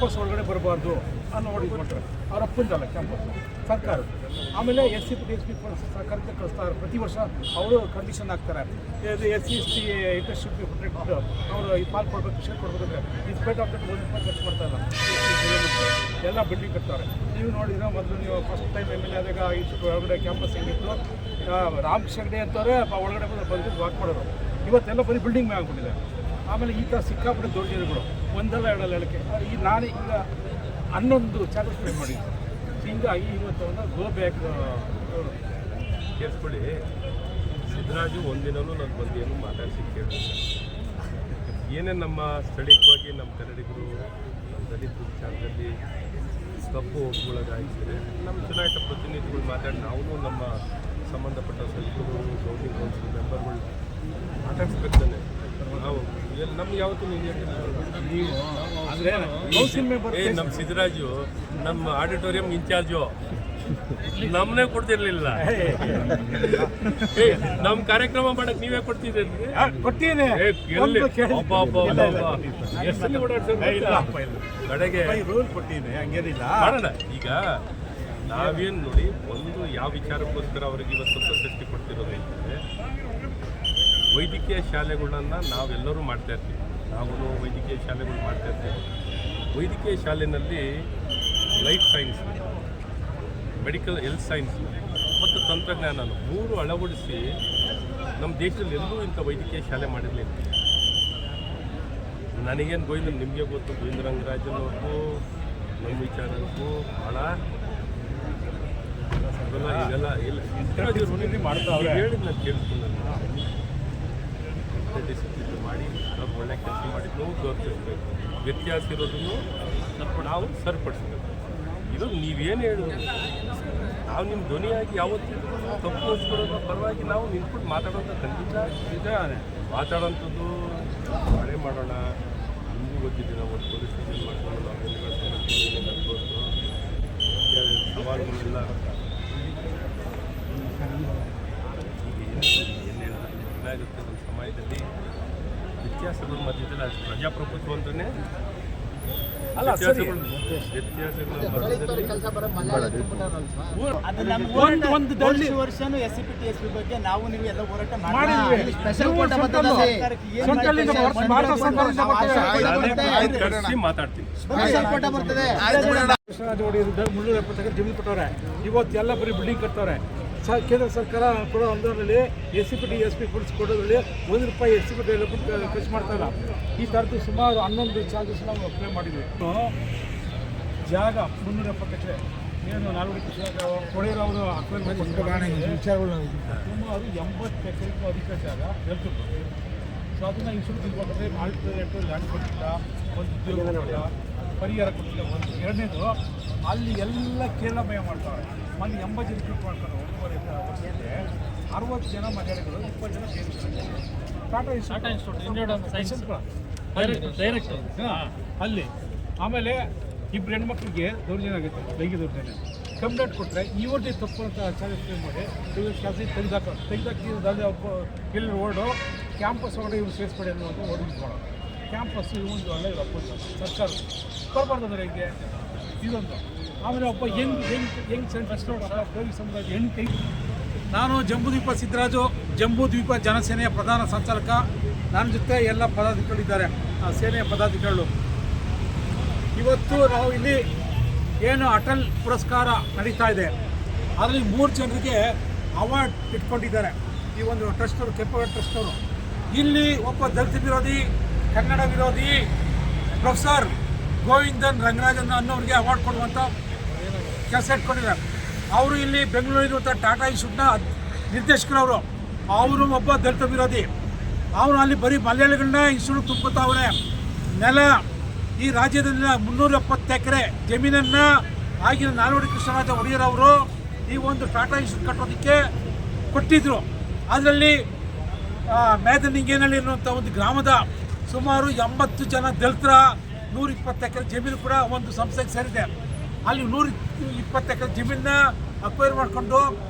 Campus ಒಳಗಡೆ ಬರಬಾರ್ದು ಅನ್ನೋ ಇದು ಮಾಡ್ತಾರೆ. ಅವ್ರ ಅಪ್ಪಂದಲ್ಲ ಕ್ಯಾಂಪಸ್ ಸರ್ಕಾರ. ಆಮೇಲೆ SC ಸರ್ಕಾರಕ್ಕೆ ಕಳಿಸ್ತಾರೆ. ಪ್ರತಿ ವರ್ಷ ಅವರು ಕಂಡೀಷನ್ ಹಾಕ್ತಾರೆ, SC ST ಇಂಟರ್ನ್ಶಿಪ್ ಪ್ರೊಟೆಕ್ಟ್ ಅವರು ಈ ಪಾಲ್ ಕೊಡಬೇಕು, ವಿಷಯ ಕೊಡಬೇಕಂದ್ರೆ ಇನ್ಸ್ಪೆಕ್ಟ್ ಆಫ್ ದಟ್ 1 ರೂಪಾಯಿ ಖರ್ಚು ಮಾಡ್ತಾಯಿಲ್ಲ. ಎಲ್ಲ ಬಿಲ್ಡಿಂಗ್ ಕಟ್ತಾರೆ. ನೀವು ನೋಡಿದ್ರೆ ಮೊದಲು ನೀವು ಫಸ್ಟ್ ಟೈಮ್ MLA ಆದಾಗ ಇಷ್ಟು ಒಳಗಡೆ ಕ್ಯಾಂಪಸ್ ಹೆಂಗಿತ್ತು, ರಾಮಕೃಷ್ಣ ಹೆಗಡೆ ಅಂತವ್ರೆ ಒಳಗಡೆ ಬಂದು ವಾಕ್ ಮಾಡೋರು. ಇವತ್ತೆಲ್ಲ ಬರೀ ಬಿಲ್ಡಿಂಗ್ ಮೇಲೆ ಆಗ್ಬಿಟ್ಟಿದೆ. ಆಮೇಲೆ ಈ ಥರ ಸಿಕ್ಕಾಪಟ್ಟೆ ದೌರ್ಜನ್ಯಗಳು ಒಂದಲ್ಲ ಎರಡಲ್ಲ ಹೇಳಕ್ಕೆ ನಾನು ಈಗ 11 ಚಾರ್ಜಸ್ ಫ್ರೇಮ್ ಮಾಡಿದ್ದೆ. ಹೀಗಾಗಿ ಇವತ್ತು ಗೋ ಬ್ಯಾಕ್ ಕೇಳಿಸ್ಕೊಳ್ಳಿ. ಸಿದ್ದರಾಜು ಒಂದಿನೂ ನನ್ನ ಬಂದು ಏನು ಮಾತಾಡಿಸಿ ಕೇಳಿ ಏನೇ ನಮ್ಮ ಸ್ಥಳೀಯವಾಗಿ ನಮ್ಮ ಕನ್ನಡಿಗರು ನಮ್ಮ ದಲಿತ ವಿಚಾರದಲ್ಲಿ ತಪ್ಪು ಒಪ್ಪಿಕೊಳ್ಳೋದಾಗ್ತದೆ. ನಮ್ಮ ಚುನಾಯಿತ ಪ್ರತಿನಿಧಿಗಳು ಮಾತಾಡಿ ನಾವು ನಮ್ಮ ಸಂಬಂಧಪಟ್ಟ ಸಚಿವರು ಗೌರ್ನಿಂಗ್ ಕೌನ್ಸಿಲ್ ಮೆಂಬರ್ಗಳು ಮಾತಾಡಿಸ್ಬೇಕಾನೆ. ನಾವು ನಮ್ಗೆ ಯಾವತ್ತೂ ನಮ್ಮ ಸಿದ್ದರಾಜು ನಮ್ಮ ಆಡಿಟೋರಿಯಂ ಇನ್ಚಾರ್ಜು ನಮ್ಮನ್ನೇ ಕೊಡ್ತಿರ್ಲಿಲ್ಲ. ನಮ್ಮ ಕಾರ್ಯಕ್ರಮ ಮಾಡಕ್ ನೀವೇ ಕೊಡ್ತಿದ್ದೀರಿ. ಕಡೆಗೆ ಮಾಡೋಣ. ಈಗ ನಾವೇನು ನೋಡಿ, ಒಂದು ಯಾವ ವಿಚಾರಕ್ಕೋಸ್ಕರ ಅವರಿಗೆ ಇವತ್ತು ಪ್ರಶಸ್ತಿ ಕೊಡ್ತಿರೋದು ಅಂತಂದರೆ, ವೈದ್ಯಕೀಯ ಶಾಲೆಗಳನ್ನ ನಾವೆಲ್ಲರೂ ಮಾಡ್ತಾ ಇರ್ತೀವಿ. ನಾವು ವೈದ್ಯಕೀಯ ಶಾಲೆಗಳು ಮಾಡ್ತಾ ಇರ್ತೀವಿ. ವೈದ್ಯಕೀಯ ಶಾಲೆಯಲ್ಲಿ life science, medical health science ಮತ್ತು ತಂತ್ರಜ್ಞಾನ 3 ಅಳವಡಿಸಿ ನಮ್ಮ ದೇಶದಲ್ಲಿ ಎಲ್ಲೂ ಇಂಥ ವೈದ್ಯಕೀಯ ಶಾಲೆ ಮಾಡಿರಲಿಲ್ಲ. ನನಗೇನು ಗೋವಿಂದ, ನಿಮಗೆ ಗೊತ್ತು, ಗೋವಿಂದ ರಂಗರಾಜನವ್ರಿಗೂ ನಮ್ಮ ವಿಚಾರಕ್ಕೂ ಭಾಳ ಇದೆಲ್ಲ ಇಲ್ಲ ಮಾಡ್ತಾ ಹೇಳಿ ನಾನು ಕೇಳ್ತೀನಿ. ಡಿಸಿಪ್ಲಿನ್ ಮಾಡಿ ಅವ್ರು ಒಳ್ಳೆ ಕೆಲಸ ಮಾಡಿದ್ದು ಗೌರವಿಸಬೇಕು. ವ್ಯತ್ಯಾಸ ಇರೋದನ್ನು ನಾವು ಸರಿಪಡಿಸ್ಬೇಕು. ಇದು ನೀವೇನು ಹೇಳಿದ್ರು ನಾವು ನಿಮ್ಮ ಧ್ವನಿಯಾಗಿ ಯಾವತ್ತಿದ್ರು ತಪ್ಪುಗೋಸ್ಕರ ಪರವಾಗಿ ನಾವು ನಿಂತ್ಕೊಂಡು ಮಾತಾಡೋಂಥ ಖಂಡಿತ ಮಾತಾಡೋಂಥದ್ದು ಮಳೆ ಮಾಡೋಣ. ನಿಮಗೂ ಗೊತ್ತಿದೆ, ನಾವು ಒಂದು ಪರಿಸ್ಥಿತಿ ಮಾಡ್ಕೊಂಡು ನಾವು ಸವಾಲುಗಳೆಲ್ಲ ಏನಾಗುತ್ತೆ ನಮ್ಮ ಸಮಾಜದಲ್ಲಿ ವ್ಯತ್ಯಾಸಗಳ ಮಧ್ಯದಲ್ಲಿ. ಅದು ಪ್ರಜಾಪ್ರಭುತ್ವ ಅಂತಲೇ ವ್ಯತ್ಯಾಸಗಳ ಬಗ್ಗೆ ನಾವು ನೀವು ಎಲ್ಲ ಹೋರಾಟ ಮಾತಾಡ್ತೀವಿ. ಮುನ್ನೂರ 70 ಜಮೀನು ಕೊಟ್ಟವ್ರೆ. ಇವತ್ತು ಎಲ್ಲ ಬರೀ ಬಿಲ್ಡಿಂಗ್ ಕಟ್ತವ್ರೆ. ಕೇಂದ್ರ ಸರ್ಕಾರ ಕೊಡೋ ಅನುದಾನದಲ್ಲಿ SCPT SP ಫಂಡ್ಸ್ ಕೊಡೋದ್ರಲ್ಲಿ 1 ರೂಪಾಯಿ SCPT ಖರ್ಚು ಮಾಡ್ತಾಯಿಲ್ಲ. ಈ ಥರದ್ದು ಸುಮಾರು 11 ಚಾರ್ಜಸ್ ನಾವು ಅಪ್ಲೈ ಮಾಡಿದ್ವಿ. ಜಾಗ 370 ಎಕರೆ ಏನು 4 ಕೊಳೆಯರವರು ಅಕ್ವೈರ್ ವಿಚಾರಗಳು ಸುಮಾರು 80 ಎಕರೆಗೂ ಅಧಿಕ ಜಾಗ ಹೇಳ್ತಿದ್ರು. ಸೊ ಅದನ್ನು ಇನ್ಶೂರೆನ್ಸ್ ಇಟ್ಕೊಂಡ್ರೆ ಆಲ್ಟರ್ನೇಟಿವ್ ಲ್ಯಾಂಡ್ ಕೊಟ್ಟಿಲ್ಲ, ಒಂದು ಉದ್ಯೋಗ ಕೊಟ್ಟಿಲ್ಲ, ಪರಿಹಾರ ಕೊಟ್ಟಿಲ್ಲ. ಒಂದು ಎರಡನೇದು ಅಲ್ಲಿ ಎಲ್ಲ ಕೇರಳಮಯ ಮಾಡ್ತಾರೆ. ಮೊನ್ನೆ 80 ಜನ ಟ್ರೀಟ್ ಮಾಡ್ತಾರೆ. 1.5 ವರ್ಷಕ್ಕೆ 60 ಜನ ಮಹಿಳೆಗಳು, 20 ಜನ ಟಾಟಾ ಡೈರೆಕ್ಟ್ ಅಲ್ಲಿ. ಆಮೇಲೆ 2 ಹೆಣ್ಮಕ್ಳಿಗೆ ದೌರ್ಜನ್ಯ ಆಗುತ್ತೆ, ಲೈಂಗಿಕ ದೌರ್ಜನ್ಯ. ಕಂಪ್ಲೇಂಟ್ ಕೊಟ್ಟರೆ ಇವತ್ತೇ ತಪ್ಪು ಅಂತ ಚಾರ್ಜ್ ಫ್ರೇಮ್ ಮಾಡಿ ಕೆಲಸ ತೆಗೆದಾಕಿ ಒಬ್ಬ ಇಲ್ಲಿ ಓಡು ಕ್ಯಾಂಪಸ್ ಒಳಗಡೆ ಇವ್ರು ಸೇರಿಸ್ಬೇಡಿ ಅನ್ನುವಂಥ ಓಡಿಗೆ ಮಾಡೋದು. ಕ್ಯಾಂಪಸ್ಸು ಇವೊಂದು ಒಳ್ಳೆ ಅಪ್ಪೋಸ್ ಸರ್ಕಾರ ಬರಬಾರ್ದು ಅಂದರೆ ಹೀಗೆ ಇದೊಂದು. ಆಮೇಲೆ ಒಬ್ಬ ಹೆಂಗ್ ಪೊಲೀಸ್ ಸಮುದಾಯ ಕೈ. ನಾನು ಜಂಬೂದ್ವೀಪ ಸಿದ್ದರಾಜು, ಜಂಬೂದ್ವೀಪ ಜನಸೇನೆಯ ಪ್ರಧಾನ ಸಂಚಾಲಕ. ನನ್ನ ಜೊತೆ ಎಲ್ಲ ಪದಾಧಿಕಾರಿಗಳಿದ್ದಾರೆ, ಸೇನೆಯ ಪದಾಧಿಕಾರಿಗಳು. ಇವತ್ತು ನಾವು ಇಲ್ಲಿ ಏನು ಅಟಲ್ ಪುರಸ್ಕಾರ ನಡೀತಾ ಇದೆ, ಅದರಲ್ಲಿ 3 ಜನರಿಗೆ ಅವಾರ್ಡ್ ಇಟ್ಕೊಂಡಿದ್ದಾರೆ ಈ ಒಂದು ಟ್ರಸ್ಟವರು, ಕೆಂಪೇಗೌಡ ಟ್ರಸ್ಟವರು. ಇಲ್ಲಿ ಒಬ್ಬ ದಲಿತ ವಿರೋಧಿ, ಕನ್ನಡ ವಿರೋಧಿ ಪ್ರೊಫೆಸರ್ ಗೋವಿಂದನ್ ರಂಗರಾಜನ್ ಅನ್ನೋರಿಗೆ ಅವಾರ್ಡ್ ಕೊಡುವಂಥ ಕೆಲಸ ಇಟ್ಕೊಂಡಿದ್ದಾರೆ. ಅವರು ಇಲ್ಲಿ ಬೆಂಗಳೂರಿರುವಂಥ ಟಾಟಾ ಇನ್ಸ್ಟಿಟ್ಯೂಟ್ನ ನಿರ್ದೇಶಕರವರು. ಅವರು ಒಬ್ಬ ದಲಿತ ವಿರೋಧಿ. ಅವನು ಅಲ್ಲಿ ಬರೀ ಮಲಯಾಳಿಗಳನ್ನ ಇನ್ಸ್ಟಿಟ್ಯೂಟ್ ತುಂಬ್ಕೊತಾವನೆ. ನೆಲ ಈ ರಾಜ್ಯದಲ್ಲಿನ 370 ಎಕರೆ ಜಮೀನನ್ನು ಆಗಿನ ನಾಲ್ವಡಿ ಕೃಷ್ಣರಾಜ ಒಡೆಯರ್ ಅವರು ಈ ಒಂದು ಟಾಟಾ ಇನ್ಸ್ಟಿಟ್ಯೂಟ್ ಕಟ್ಟೋದಕ್ಕೆ ಕೊಟ್ಟಿದ್ದರು. ಅದರಲ್ಲಿ ಮೇದನಿಂಗೇನಹಳ್ಳಿ ಅನ್ನುವಂಥ ಒಂದು ಗ್ರಾಮದ ಸುಮಾರು 80 ಜನ ದಲಿತರ 120 ಎಕರೆ ಜಮೀನು ಕೂಡ ಒಂದು ಸಂಸ್ಥೆಗೆ ಸೇರಿದೆ. ಅಲ್ಲಿ 120 ಎಕರೆ ಜಮೀನನ್ನ ಅಕ್ವೈರ್ ಮಾಡಿಕೊಂಡು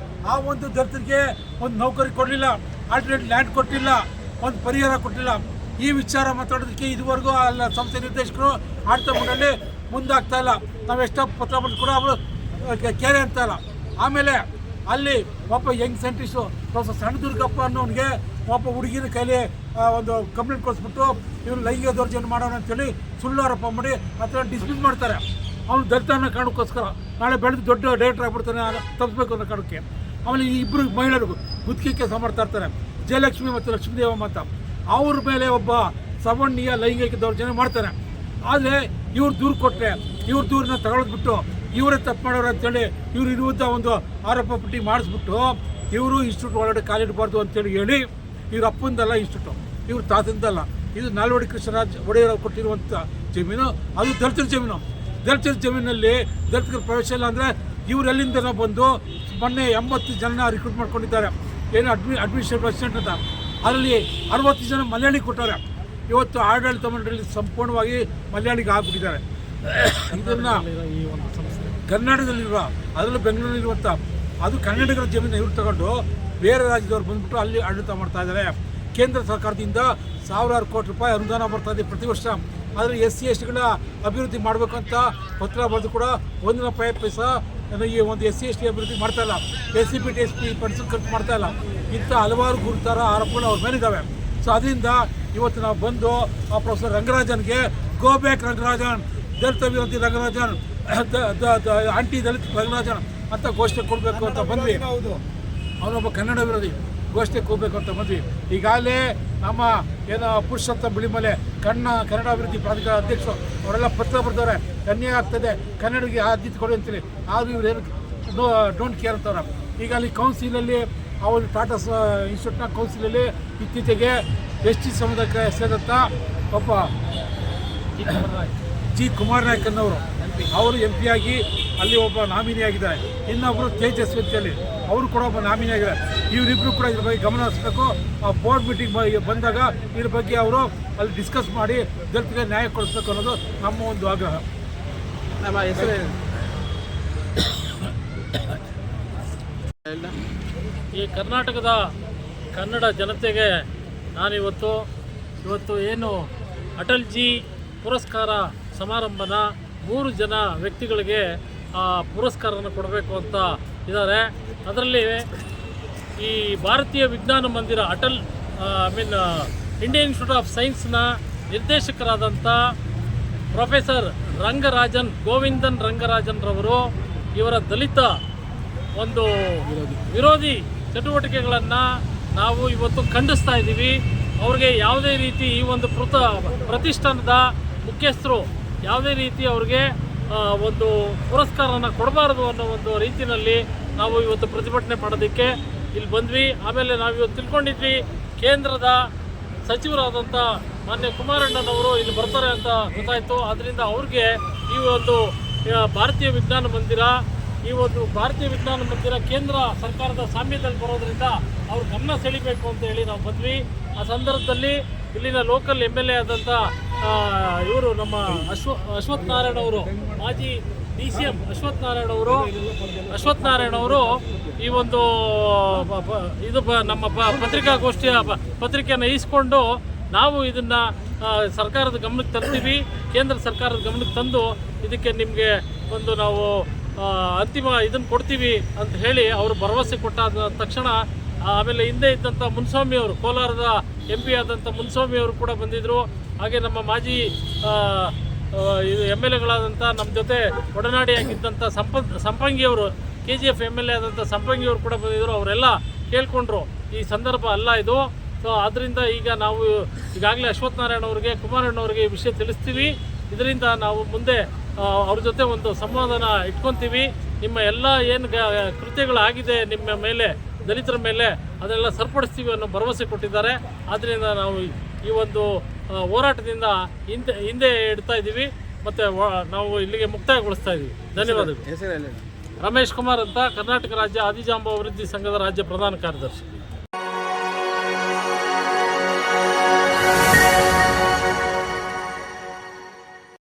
ಆ ಒಂದು ದಲಿತರಿಗೆ ಒಂದು ನೌಕರಿ ಕೊಡಲಿಲ್ಲ, ಆಲ್ಟರ್ನೇಟ್ ಲ್ಯಾಂಡ್ ಕೊಟ್ಟಿಲ್ಲ, ಒಂದು ಪರಿಹಾರ ಕೊಟ್ಟಿಲ್ಲ. ಈ ವಿಚಾರ ಮಾತಾಡೋದಕ್ಕೆ ಇದುವರೆಗೂ ಅಲ್ಲ ಸಂಸ್ಥೆ ನಿರ್ದೇಶಕರು ಆಡಳಿತ ಮಂಡಳಿ ಮುಂದಾಗ್ತಾ ಇಲ್ಲ. ನಾವು ಎಷ್ಟೋ ಪತ್ರ ಬರೆದು ಕೂಡ ಅವರು ಕೇರೆ ಅಂತ ಇಲ್ಲ. ಆಮೇಲೆ ಅಲ್ಲಿ ಒಬ್ಬ ಯಂಗ್ ಸೈಂಟಿಸ್ಟು ಪ್ರೊಫೆಸರ್ ಸಣ್ಣ ದುರ್ಗಪ್ಪ ಅನ್ನೋನಿಗೆ ಒಬ್ಬ ಹುಡುಗಿನ ಕೈಲಿ ಒಂದು ಕಂಪ್ಲೇಂಟ್ ಕೊಡಿಸ್ಬಿಟ್ಟು ಇವ್ರು ಲೈಂಗಿಕ ದೌರ್ಜನ್ಯ ಮಾಡೋಣ ಅಂತೇಳಿ ಸುಳ್ಳು ಆರೋಪ ಮಾಡಿ ಆ ಥರ ಡಿಸ್ಮಿಸ್ ಮಾಡ್ತಾರೆ. ಅವನು ದಲಿತ ಅನ್ನೋ ಕಾರಣಕ್ಕೋಸ್ಕರ ನಾಳೆ ಬೆಳೆದು ದೊಡ್ಡ ಡೈರೆಕ್ಟರ್ ಆಗ್ಬಿಡ್ತಾನೆ ತಪ್ಪಿಸ್ಬೇಕು ಅನ್ನೋ ಕಾರಣಕ್ಕೆ. ಆಮೇಲೆ ಈ ಇಬ್ಬರು ಮಹಿಳೆಯರಿಗೂ ಗುತ್ತಿಗೆ ಕೆಲಸ ಮಾಡ್ತಾ ಇರ್ತಾರೆ, ಜಯಲಕ್ಷ್ಮಿ ಮತ್ತು ಲಕ್ಷ್ಮೀದೇವಮ್ಮ ಅಂತ. ಅವ್ರ ಮೇಲೆ ಒಬ್ಬ ಸವರ್ಣೀಯ ಲೈಂಗಿಕ ದೌರ್ಜನ್ಯ ಮಾಡ್ತಾನೆ. ಆದರೆ ಇವ್ರು ದೂರು ಕೊಟ್ಟರೆ ಇವ್ರ ದೂರನ್ನ ತಗೊಳ್ಬಿಟ್ಟು ಇವರೇ ತಪ್ಪು ಮಾಡೋರು ಅಂತೇಳಿ ಇವ್ರ ವಿರುದ್ಧ ಒಂದು ಆರೋಪ ಪಟ್ಟಿ ಮಾಡಿಸ್ಬಿಟ್ಟು ಇವರು ಇನ್ಸ್ಟಿಟ್ಯೂಟ್ ಒಳಗಡೆ ಕಾಲಿಡಬಾರ್ದು ಅಂತೇಳಿ ಹೇಳಿ ಇವ್ರ ಅಪ್ಪಂದಲ್ಲ ಇನ್ಸ್ಟಿಟ್ಯೂಟ್, ಇವ್ರ ತಾತಂದಲ್ಲ, ಇದು ನಾಲ್ವಡಿ ಕೃಷ್ಣರಾಜ್ ಒಡೆಯರ್ ಕೊಟ್ಟಿರುವಂಥ ಜಮೀನು. ಅದು ದಲಿತರ ಜಮೀನು. ದಲಿತರ ಜಮೀನಲ್ಲಿ ದಲಿತರ ಪ್ರವೇಶ ಇಲ್ಲ ಅಂದರೆ ಇವರೆಲ್ಲಿಂದ ಬಂದು ಮೊನ್ನೆ 80 ಜನ ರಿಕ್ರೂಟ್ ಮಾಡ್ಕೊಂಡಿದ್ದಾರೆ, ಏನು ಅಡ್ಮಿನಿಸ್ಟ್ರೇಟಿವ್ ಅಸಿಸ್ಟೆಂಟ್ ಅಂತ. ಅದರಲ್ಲಿ 60 ಜನ ಮಲಯಾಳಿ ಕೊಟ್ಟಾರೆ. ಇವತ್ತು ಆಡಳಿತ ಮಂಡಳಿ ಸಂಪೂರ್ಣವಾಗಿ ಮಲಯಾಳಿಗೆ ಆಗ್ಬಿಟ್ಟಿದ್ದಾರೆ. ಇದನ್ನು ಕರ್ನಾಟಕದಲ್ಲಿರುವ, ಅದರಲ್ಲೂ ಬೆಂಗಳೂರಲ್ಲಿರುವಂಥ ಅದು ಕನ್ನಡಿಗರ ಜಮೀನು ಇವ್ರು ತಗೊಂಡು ಬೇರೆ ರಾಜ್ಯದವ್ರು ಬಂದ್ಬಿಟ್ಟು ಅಲ್ಲಿ ಆಡಳಿತ ಮಾಡ್ತಾ ಇದ್ದಾರೆ. ಕೇಂದ್ರ ಸರ್ಕಾರದಿಂದ ಸಾವಿರಾರು ಕೋಟಿ ರೂಪಾಯಿ ಅನುದಾನ ಬರ್ತಾ ಇದೆ ಪ್ರತಿ ವರ್ಷ. ಆದರೆ SC/STಗಳ ಅಭಿವೃದ್ಧಿ ಮಾಡಬೇಕಂತ ಪತ್ರ ಬರೆದು ಕೂಡ 1 ಪೈಸಾ ಈ ಒಂದು SC/ST ಅಭಿವೃದ್ಧಿ ಮಾಡ್ತಾ ಇಲ್ಲ. SC/ST ಪೆನ್ಷನ್ ಖರ್ಚು ಮಾಡ್ತಾ ಇಲ್ಲ. ಇಂಥ ಹಲವಾರು ಗುರುತರ ಆರೋಪಗಳು ಅವ್ರ ಮೇಲಿದ್ದಾವೆ. ಸೊ ಅದರಿಂದ ಇವತ್ತು ನಾವು ಬಂದು ಆ ಪ್ರೊಫೆಸರ್ ರಂಗರಾಜನ್ಗೆ ಗೋ ಬ್ಯಾಕ್ ರಂಗರಾಜನ್, ದಲಿತ ವಿರೋಧಿ ರಂಗರಾಜನ್, ಆಂಟಿ ದಲಿತ ರಂಗರಾಜನ್ ಅಂತ ಘೋಷಣೆ ಕೊಡಬೇಕು ಅಂತ ಬಂದ್ವಿ. ಅವನೊಬ್ಬ ಕನ್ನಡ ವಿರೋಧಿ ಘೋಷಣೆ ಕೊಡಬೇಕು ಅಂತ ಬಂದ್ವಿ. ಈಗಾಗಲೇ ನಮ್ಮ ಏನು ಪುರುಷೋತ್ತಮ ಬಿಳಿಮಲೆ ಕನ್ನಡ ಅಭಿವೃದ್ಧಿ ಪ್ರಾಧಿಕಾರ ಅಧ್ಯಕ್ಷರು ಅವರೆಲ್ಲ ಪತ್ರ ಬರೆದವ್ರೆ, ಅನ್ಯಾಯ ಆಗ್ತದೆ, ಕನ್ನಡಿಗೆ ಆದ್ಯತೆ ಕೊಡಿ ಅಂತೇಳಿ. ಆದರೂ ಇವ್ರು ಏನು ಡೋಂಟ್ ಕೇರ್ ಅಂತವ್ರೆ. ಈಗ ಅಲ್ಲಿ ಕೌನ್ಸಿಲಲ್ಲಿ ಅವರು ಟಾಟಾ ಇನ್ಸ್ಟಿಟ್ಯೂಟ್ನ ಕೌನ್ಸಿಲಲ್ಲಿ ಇತ್ತೀಚೆಗೆ ST ಸಮುದಾಯಕ್ಕೆ ಸೇರಿದಂಥ ಒಬ್ಬ ಜಿ ಕುಮಾರ್ ನಾಯಕ್ ಅನ್ನೋರು ಅವರು MP ಆಗಿ ಅಲ್ಲಿ ಒಬ್ಬ ನಾಮಿನಿ ಆಗಿದ್ದಾರೆ. ಇನ್ನೊಬ್ಬರು ತೇಜಸ್ವಿ ಅಂತೇಳಿ ಅವರು ಕೂಡ ಒಬ್ಬ ನಾಮಿನಿ ಆಗಿದ್ದಾರೆ. ಇವರಿಬ್ಬರು ಕೂಡ ಇದ್ರ ಬಗ್ಗೆ ಗಮನ ಹರಿಸಬೇಕು. ಆ ಬೋರ್ಡ್ ಮೀಟಿಂಗ್ ಬಂದಾಗ ಇದ್ರ ಬಗ್ಗೆ ಅವರು ಅಲ್ಲಿ ಡಿಸ್ಕಸ್ ಮಾಡಿ ದಲಿತರಿಗೆ ನ್ಯಾಯ ಕೊಡಿಸ್ಬೇಕು ಅನ್ನೋದು ನಮ್ಮ ಒಂದು ಆಗ್ರಹ. ನಮ್ಮ ಹೆಸರು ಈ ಕರ್ನಾಟಕದ ಕನ್ನಡ ಜನತೆಗೆ ನಾನಿವತ್ತು ಏನು ಅಟಲ್ಜಿ ಪುರಸ್ಕಾರ ಸಮಾರಂಭನ 3 ಜನ ವ್ಯಕ್ತಿಗಳಿಗೆ ಆ ಪುರಸ್ಕಾರನ ಕೊಡಬೇಕು ಅಂತ ಇದ್ದಾರೆ. ಅದರಲ್ಲಿ ಈ ಭಾರತೀಯ ವಿಜ್ಞಾನ ಮಂದಿರ ಇಂಡಿಯನ್ ಇನ್ಸ್ಟಿಟ್ಯೂಟ್ ಆಫ್ ಸೈನ್ಸ್ನ ನಿರ್ದೇಶಕರಾದಂಥ ಪ್ರೊಫೆಸರ್ ಗೋವಿಂದನ್ ರಂಗರಾಜನ್ ರವರು ಇವರ ದಲಿತ ಒಂದು ವಿರೋಧಿ ಚಟುವಟಿಕೆಗಳನ್ನು ನಾವು ಇವತ್ತು ಖಂಡಿಸ್ತಾ ಇದ್ದೀವಿ. ಅವ್ರಿಗೆ ಯಾವುದೇ ರೀತಿ ಈ ಒಂದು ಪ್ರತಿಷ್ಠಾನದ ಮುಖ್ಯಸ್ಥರು ಯಾವುದೇ ರೀತಿ ಅವ್ರಿಗೆ ಒಂದು ಪುರಸ್ಕಾರನ ಕೊಡಬಾರದು ಅನ್ನೋ ಒಂದು ರೀತಿಯಲ್ಲಿ ನಾವು ಇವತ್ತು ಪ್ರತಿಭಟನೆ ಮಾಡೋದಕ್ಕೆ ಇಲ್ಲಿ ಬಂದ್ವಿ. ಆಮೇಲೆ ನಾವು ಇವತ್ತು ತಿಳ್ಕೊಂಡಿದ್ವಿ ಕೇಂದ್ರದ ಸಚಿವರಾದಂಥ ಮಾನ್ಯ ಕುಮಾರಣ್ಣನವರು ಇಲ್ಲಿ ಬರ್ತಾರೆ ಅಂತ ಗೊತ್ತಾಯಿತು. ಆದ್ದರಿಂದ ಅವ್ರಿಗೆ ಈ ಒಂದು ಭಾರತೀಯ ವಿಜ್ಞಾನ ಮಂದಿರ ಕೇಂದ್ರ ಸರ್ಕಾರದ ಸಾಮ್ಯದಲ್ಲಿ ಬರೋದ್ರಿಂದ ಅವ್ರ ಗಮನ ಸೆಳಿಬೇಕು ಅಂತ ಹೇಳಿ ನಾವು ಬಂದ್ವಿ. ಆ ಸಂದರ್ಭದಲ್ಲಿ ಇಲ್ಲಿನ ಲೋಕಲ್ MLA ಆದಂಥ ಇವರು ನಮ್ಮ ಅಶ್ವಥ್ ನಾರಾಯಣ ಅವರು, ಮಾಜಿ DCM ಅಶ್ವಥ್ ನಾರಾಯಣ ಅವರು ಈ ಒಂದು ನಮ್ಮ ಪತ್ರಿಕಾಗೋಷ್ಠಿಯ ಪತ್ರಿಕೆಯನ್ನು ಇಸ್ಕೊಂಡು ನಾವು ಇದನ್ನು ಸರ್ಕಾರದ ಗಮನಕ್ಕೆ ತರ್ತೀವಿ, ಕೇಂದ್ರ ಸರ್ಕಾರದ ಗಮನಕ್ಕೆ ತಂದು ಇದಕ್ಕೆ ನಿಮಗೆ ಒಂದು ನಾವು ಅಂತಿಮ ಇದನ್ನು ಕೊಡ್ತೀವಿ ಅಂತ ಹೇಳಿ ಅವರು ಭರವಸೆ ಕೊಟ್ಟಾದ ತಕ್ಷಣ ಆಮೇಲೆ ಹಿಂದೆ ಇದ್ದಂಥ ಮುನ್ಸ್ವಾಮಿ ಅವರು, ಕೋಲಾರದ MP ಆದಂಥ ಮುನ್ಸ್ವಾಮಿ ಅವರು ಕೂಡ ಬಂದಿದ್ದರು. ಹಾಗೆ ನಮ್ಮ ಮಾಜಿ MLAಗಳಾದಂಥ ನಮ್ಮ ಜೊತೆ ಒಡನಾಡಿಯಾಗಿದ್ದಂಥ ಸಂಪಂಗಿಯವರು, KGF MLA ಆದಂಥ ಸಂಪಂಗಿಯವರು ಕೂಡ ಬಂದಿದ್ದರು. ಅವರೆಲ್ಲ ಕೇಳ್ಕೊಂಡ್ರು ಈ ಸಂದರ್ಭ ಅಲ್ಲ ಇದು. ಸೊ ಆದ್ದರಿಂದ ಈಗ ನಾವು ಈಗಾಗಲೇ ಅಶ್ವಥ್ ನಾರಾಯಣ ಅವರಿಗೆ, ಕುಮಾರಣ್ಣವ್ರಿಗೆ ಈ ವಿಷಯ ತಿಳಿಸ್ತೀವಿ. ಇದರಿಂದ ನಾವು ಮುಂದೆ ಅವ್ರ ಜೊತೆ ಒಂದು ಸಂವಾದನ ಇಟ್ಕೊತೀವಿ. ನಿಮ್ಮ ಎಲ್ಲ ಏನು ಕೃತ್ಯಗಳಾಗಿದೆ ನಿಮ್ಮ ಮೇಲೆ, ದಲಿತರ ಮೇಲೆ, ಅದನ್ನೆಲ್ಲ ಸರಿಪಡಿಸ್ತೀವಿ ಅನ್ನೋ ಭರವಸೆ ಕೊಟ್ಟಿದ್ದಾರೆ. ಆದ್ದರಿಂದ ನಾವು ಈ ಒಂದು ಹೋರಾಟದಿಂದ ಹಿಂದೆ ಇಡ್ತಾ ಇದ್ದೀವಿ ಮತ್ತು ನಾವು ಇಲ್ಲಿಗೆ ಮುಕ್ತಾಯಗೊಳಿಸ್ತಾ ಇದ್ದೀವಿ. ಧನ್ಯವಾದಗಳು. ಹೆಸರು ರಮೇಶ್ ಕುಮಾರ್ ಅಂತ, ಕರ್ನಾಟಕ ರಾಜ್ಯ ಆದಿಜಾಂಬ ಅಭಿವೃದ್ಧಿ ಸಂಘದ ರಾಜ್ಯ ಪ್ರಧಾನ ಕಾರ್ಯದರ್ಶಿ.